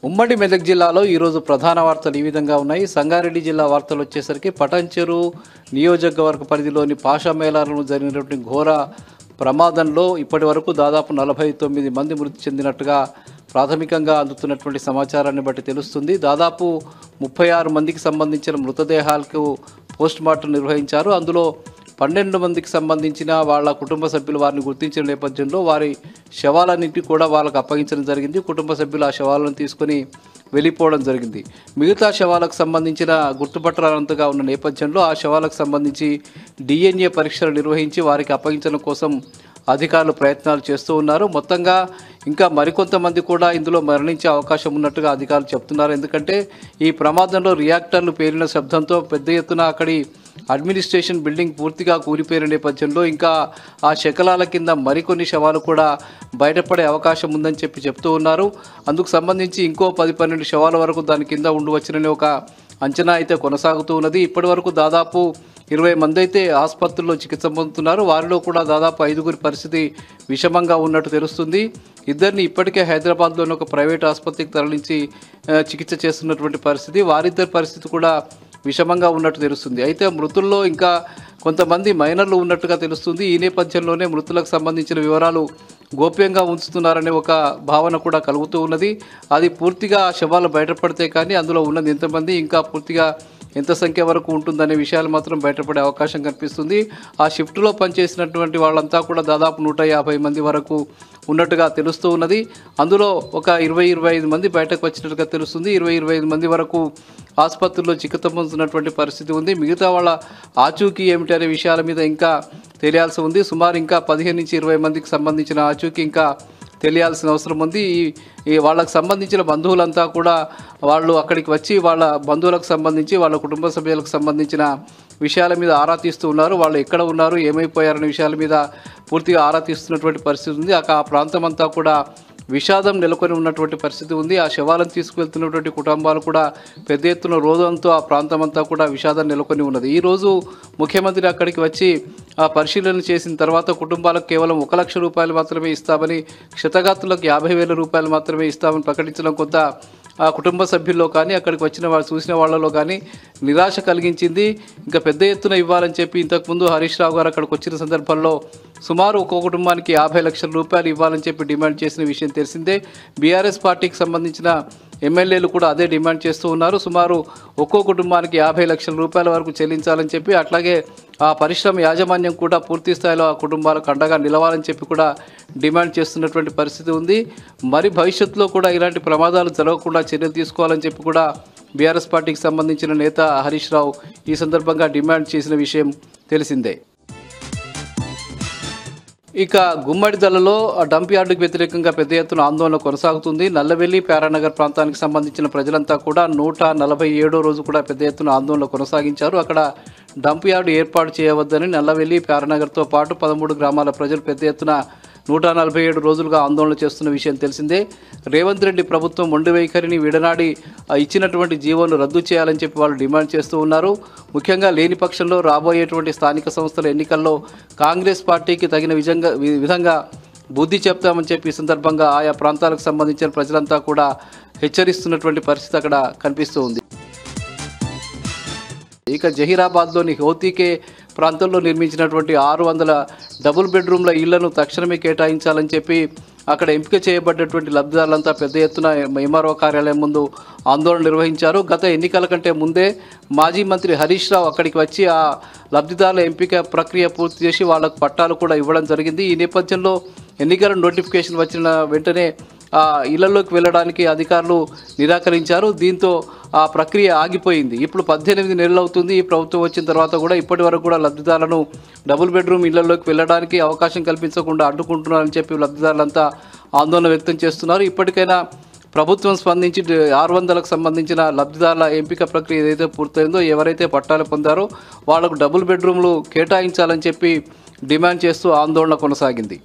ఉమ్మడి మెదక్ జిల్లాలో ఈరోజు ప్రధాన వార్తలు ఈ విధంగా ఉన్నాయి. సంగారెడ్డి జిల్లా వార్తలు వచ్చేసరికి పటంచెరు నియోజకవర్గ పరిధిలోని పాషా మేళాలను జరిగినటువంటి ఘోర ప్రమాదంలో ఇప్పటి వరకు దాదాపు 49 మంది మృతి చెందినట్టుగా ప్రాథమికంగా అందుతున్నటువంటి సమాచారాన్ని బట్టి తెలుస్తుంది. దాదాపు 36 మందికి సంబంధించిన మృతదేహాలకు పోస్ట్మార్టం నిర్వహించారు. అందులో 12 మందికి సంబంధించిన వాళ్ళ కుటుంబ సభ్యులు వారిని గుర్తించిన నేపథ్యంలో వారి శవాలన్నింటినీ కూడా వాళ్ళకు అప్పగించడం జరిగింది. కుటుంబ సభ్యులు ఆ శవాలను తీసుకొని వెళ్ళిపోవడం జరిగింది. మిగతా శవాలకు సంబంధించిన గుర్తుపట్టనంతగా ఉన్న నేపథ్యంలో ఆ శవాలకు సంబంధించి DNA పరీక్షలు నిర్వహించి వారికి అప్పగించడం కోసం అధికారులు ప్రయత్నాలు చేస్తూ ఉన్నారు. మొత్తంగా ఇంకా మరికొంతమంది కూడా ఇందులో మరణించే అవకాశం ఉన్నట్టుగా అధికారులు చెప్తున్నారు. ఎందుకంటే ఈ ప్రమాదంలో రియాక్టర్లు పేలిన శబ్దంతో పెద్ద ఎత్తున అక్కడి అడ్మినిస్ట్రేషన్ బిల్డింగ్ పూర్తిగా కూలిపోయిన నేపథ్యంలో ఇంకా ఆ శకలాల కింద మరికొన్ని శవాలు కూడా బయటపడే అవకాశం ఉందని చెప్తూ ఉన్నారు. అందుకు సంబంధించి ఇంకో 10-12 శవాల వరకు దాని కింద ఉండవచ్చునని ఒక అంచనా అయితే కొనసాగుతూ ఉన్నది. ఇప్పటి వరకు దాదాపు 20 మంది అయితే ఆసుపత్రుల్లో చికిత్స పొందుతున్నారు. వారిలో కూడా దాదాపు 5గురి పరిస్థితి విషమంగా ఉన్నట్టు తెలుస్తుంది. ఇద్దరిని ఇప్పటికే హైదరాబాద్లోని ఒక ప్రైవేట్ ఆసుపత్రికి తరలించి చికిత్స చేస్తున్నటువంటి పరిస్థితి. వారిద్దరి పరిస్థితి కూడా విషమంగా ఉన్నట్టు తెలుస్తుంది. అయితే మృతుల్లో ఇంకా కొంతమంది మైనర్లు ఉన్నట్టుగా తెలుస్తుంది. ఈ నేపథ్యంలోనే మృతులకు సంబంధించిన వివరాలు గోప్యంగా ఉంచుతున్నారనే ఒక భావన కూడా కలుగుతూ ఉన్నది. అది పూర్తిగా శవాలు బయటపడితే కానీ అందులో ఉన్నది ఎంతమంది, ఇంకా పూర్తిగా ఎంత సంఖ్య వరకు ఉంటుందనే విషయాలు మాత్రం బయటపడే అవకాశం కనిపిస్తుంది. ఆ షిఫ్ట్లో పనిచేసినటువంటి వాళ్ళంతా కూడా దాదాపు 150 మంది వరకు ఉన్నట్టుగా తెలుస్తూ ఉన్నది. అందులో ఒక 20-25 మంది బయటకు వచ్చినట్టుగా తెలుస్తుంది. 20-25 మంది వరకు ఆసుపత్రుల్లో చికిత్స పొందుతున్నటువంటి పరిస్థితి ఉంది. మిగతా వాళ్ళ ఆచూకీ ఏమిటి అనే విషయాల మీద ఇంకా తెలియాల్సి ఉంది. సుమారు ఇంకా 15-20 మందికి సంబంధించిన ఆచూకీ ఇంకా తెలియాల్సిన అవసరం ఉంది. ఈ వాళ్ళకు సంబంధించిన బంధువులంతా కూడా వాళ్ళు అక్కడికి వచ్చి వాళ్ళ బంధువులకు సంబంధించి వాళ్ళ కుటుంబ సభ్యులకు సంబంధించిన విషయాల మీద ఆరా తీస్తూ ఉన్నారు. వాళ్ళు ఎక్కడ ఉన్నారు, ఏమైపోయారనే విషయాల మీద పూర్తిగా ఆరా తీస్తున్నటువంటి పరిస్థితి ఉంది. ఆ ప్రాంతం అంతా కూడా విషాదం నెలకొని ఉన్నటువంటి పరిస్థితి ఉంది. ఆ శవాలను తీసుకువెళ్తున్నటువంటి కుటుంబాలు కూడా పెద్ద ఎత్తున రోదంతో ఆ ప్రాంతం అంతా కూడా విషాదం నెలకొని ఉన్నది. ఈరోజు ముఖ్యమంత్రి అక్కడికి వచ్చి ఆ పరిశీలన చేసిన తర్వాత కుటుంబాలకు కేవలం 1 లక్ష రూపాయలు మాత్రమే ఇస్తామని, క్షతగాత్రులకు 50,000 రూపాయలు మాత్రమే ఇస్తామని ప్రకటించడం కొంత ఆ కుటుంబ సభ్యుల్లో కానీ అక్కడికి వచ్చిన వాళ్ళు చూసిన వాళ్ళలో కానీ నిరాశ కలిగించింది. ఇంకా పెద్ద ఎత్తున ఇవ్వాలని చెప్పి ఇంతకుముందు హరీష్ రావు గారు అక్కడికి వచ్చిన సందర్భంలో సుమారు ఒక్కో కుటుంబానికి 50 లక్షల రూపాయలు ఇవ్వాలని చెప్పి డిమాండ్ చేసిన విషయం తెలిసిందే. బీఆర్ఎస్ పార్టీకి సంబంధించిన ఎమ్మెల్యేలు కూడా అదే డిమాండ్ చేస్తూ ఉన్నారు. సుమారు ఒక్కో కుటుంబానికి 50 లక్షల రూపాయల వరకు చెల్లించాలని చెప్పి, అట్లాగే ఆ పరిశ్రమ యాజమాన్యం కూడా పూర్తి స్థాయిలో ఆ కుటుంబాలకు అండగా నిలవాలని చెప్పి కూడా డిమాండ్ చేస్తున్నటువంటి పరిస్థితి ఉంది. మరి భవిష్యత్తులో కూడా ఇలాంటి ప్రమాదాలు జరగకుండా చర్యలు తీసుకోవాలని చెప్పి కూడా బీఆర్ఎస్ పార్టీకి సంబంధించిన నేత హరీష్ రావు ఈ సందర్భంగా డిమాండ్ చేసిన విషయం తెలిసిందే. ఇక గుమ్మడిదలలో డంప్ యార్డుకు వ్యతిరేకంగా పెద్ద ఎత్తున ఆందోళన కొనసాగుతుంది. నల్లవెల్లి ప్యారానగర్ ప్రాంతానికి సంబంధించిన ప్రజలంతా కూడా 147వ రోజు కూడా పెద్ద ఎత్తున ఆందోళన కొనసాగించారు. అక్కడ డంప్ యార్డు ఏర్పాటు చేయవద్దని నల్లవెల్లి ప్యారానగర్తో పాటు 13 గ్రామాల ప్రజలు పెద్ద ఎత్తున 147 రోజులుగా ఆందోళన చేస్తున్న విషయం తెలిసిందే. రేవంత్ రెడ్డి ప్రభుత్వం మొండి వైఖరిని విడనాడి ఇచ్చినటువంటి జీవోను రద్దు చేయాలని చెప్పి వాళ్ళు డిమాండ్ చేస్తూ ఉన్నారు. ముఖ్యంగా లేని పక్షంలో రాబోయేటువంటి స్థానిక సంస్థల ఎన్నికల్లో కాంగ్రెస్ పార్టీకి తగిన విధంగా బుద్ధి చెప్తామని చెప్పి ఈ సందర్భంగా ఆయా ప్రాంతాలకు సంబంధించిన ప్రజలంతా కూడా హెచ్చరిస్తున్నటువంటి పరిస్థితి అక్కడ కనిపిస్తూ ఉంది. ఇక జహీరాబాద్లోని హోతీకే ప్రాంతంలో నిర్మించినటువంటి 600 డబుల్ బెడ్రూమ్ల ఇళ్లను తక్షణమే కేటాయించాలని చెప్పి అక్కడ ఎంపిక చేయబడ్డటువంటి లబ్ధిదారులంతా పెద్ద ఎత్తున ఎంఆర్ఓ కార్యాలయం ముందు ఆందోళన నిర్వహించారు. గత ఎన్నికల కంటే ముందే మాజీ మంత్రి హరీష్ రావు అక్కడికి వచ్చి ఆ లబ్ధిదారుల ఎంపిక ప్రక్రియ పూర్తి చేసి వాళ్లకు పట్టాలు కూడా ఇవ్వడం జరిగింది. ఈ నేపథ్యంలో ఎన్నికల నోటిఫికేషన్ వచ్చిన వెంటనే ఆ ఇళ్లలోకి వెళ్ళడానికి అధికారులు నిరాకరించారు. దీంతో ఆ ప్రక్రియ ఆగిపోయింది. ఇప్పుడు 18 నెలలు అవుతుంది ఈ ప్రభుత్వం వచ్చిన తర్వాత కూడా ఇప్పటి వరకు కూడా లబ్ధిదారులను డబుల్ బెడ్రూమ్ ఇళ్లలోకి వెళ్ళడానికి అవకాశం కల్పించకుండా అడ్డుకుంటున్నారని చెప్పి లబ్ధిదారులంతా ఆందోళన వ్యక్తం చేస్తున్నారు. ఇప్పటికైనా ప్రభుత్వం స్పందించి 600లకు సంబంధించిన లబ్ధిదారుల ఎంపిక ప్రక్రియ ఏదైతే పూర్తయిందో, ఎవరైతే పట్టాలు పొందారో వాళ్లకు డబుల్ బెడ్రూమ్లు కేటాయించాలని చెప్పి డిమాండ్ చేస్తూ ఆందోళన కొనసాగింది.